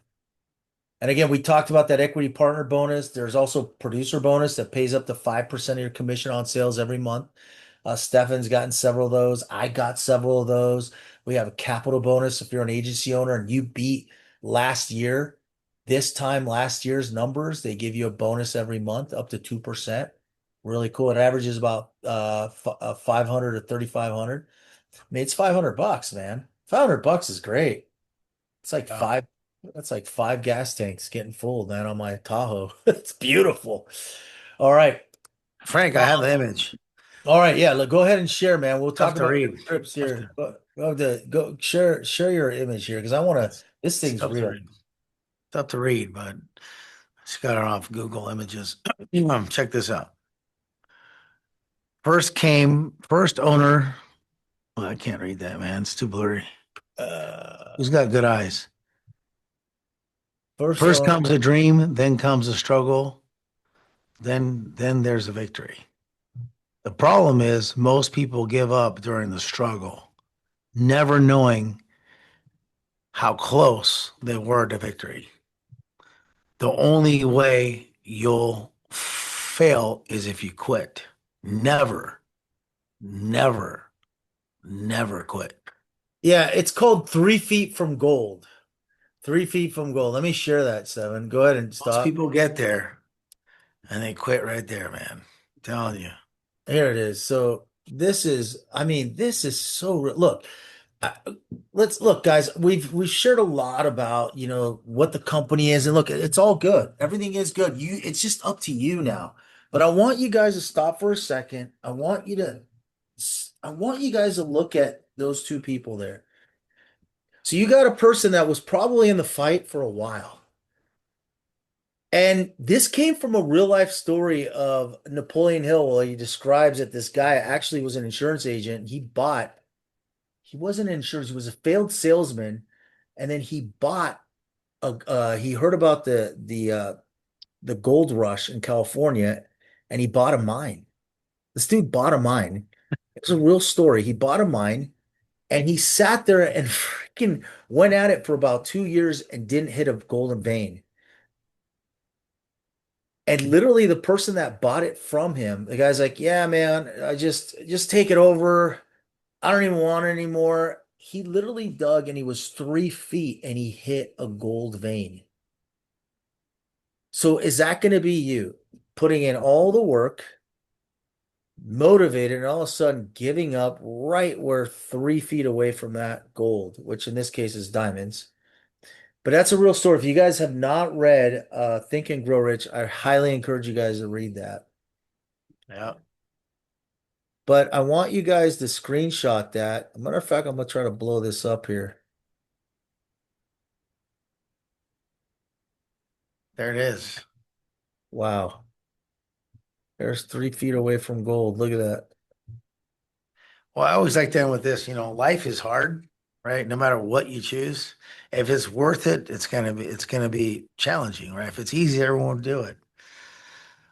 A: And again, we talked about that equity partner bonus. There's also producer bonus that pays up to 5% of your commission on sales every month. Stefan's gotten several of those. I got several of those. We have a capital bonus if you're an agency owner and you beat last year, this time last year's numbers, they give you a bonus every month up to 2%. Really cool. It averages about 500 to 3,500. I mean, it's $500, man. $500 is great. It's like
B: yeah.
A: that's like five gas tanks getting full, man, on my Tahoe. It's beautiful. All right.
B: Frank, I have the image.
A: All right, yeah. Go ahead and share, man. We'll
B: Tough
A: talk
B: to
A: about
B: read.
A: your trips
B: Tough
A: here.
B: to,
A: Go share your image here because I want to. This
B: it's
A: thing's
B: tough to
A: real.
B: read. Tough to read, but I just got it off Google Images. Check this out. First owner. Well, I can't read that, man. It's too blurry.
A: Uh,
B: Who's got good eyes?
A: First
B: First
A: owner.
B: comes a dream, then comes a struggle, then there's a victory. The problem is most people give up during the struggle, never knowing how close they were to victory. The only way you'll fail is if you quit. Never, never, never quit.
A: Yeah, it's called 3 feet from gold. 3 feet from gold. Let me share that, Seven. Go ahead and
B: Most
A: stop.
B: people get there and they quit right there, man. I'm telling you.
A: Here it is. So I mean, this is so look. I- let's look, guys. We've shared a lot about what the company is, and look, it's all good. Everything is good. It's just up to you now. But I want you guys to stop for a second. I want you guys to look at those two people there. So you got a person that was probably in the fight for a while. And this came from a real life story of Napoleon Hill, where he describes that this guy actually was an insurance agent. He wasn't an insurance, he was a failed salesman. And then he heard about the gold rush in California and he bought a mine. This dude bought a mine. It's a real story. He bought a mine and he sat there and freaking went at it for about 2 years and didn't hit a golden vein. And literally the person that bought it from him, the guy's like, "Yeah, man, I just take it over. I don't even want it anymore." He literally dug and he was 3 feet and he hit a gold vein. So is that going to be you putting in all the work, motivated, and all of a sudden giving up right where 3 feet away from that gold, which in this case is diamonds? But that's a real story. If you guys have not read Think and Grow Rich, I highly encourage you guys to read that.
B: Yeah,
A: But I want you guys to screenshot that. As a matter of fact, I'm gonna try to blow this up here.
B: there it is.
A: Wow. There's 3 feet away from gold. Look at that.
B: Well, I always like to end with this, life is hard, right? No matter what you choose. If it's worth it, it's gonna be challenging, right? If it's easy, everyone will do it,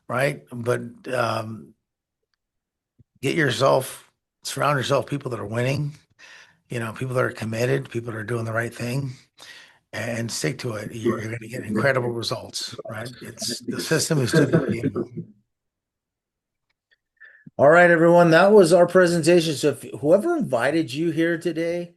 B: right? But get yourself, surround yourself with people that are winning, people that are committed, people that are doing the right thing, and stick to it. You're going to get incredible results, right? It's the system is too good to be.
A: All right, everyone, that was our presentation. So if whoever invited you here today,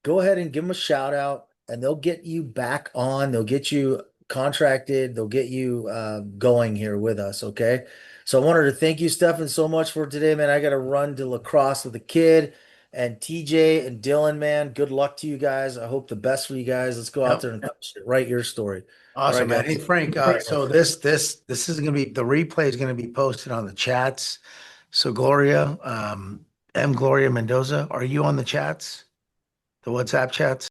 A: go ahead and give them a shout out and they'll get you back on. They'll get you contracted. They'll get you going here with us. Okay. So I wanted to thank you, Stefan, so much for today, man. I got to run to lacrosse with the kid and TJ and Dylan, man. Good luck to you guys. I hope the best for you guys. Let's go out
B: Yep.
A: there and write your story. All right,
B: Awesome, man. Hey,
A: guys.
B: Frank, so this is gonna be, the replay is gonna be posted on the chats. So Gloria, M. Gloria Mendoza, are you on the chats? The WhatsApp chats?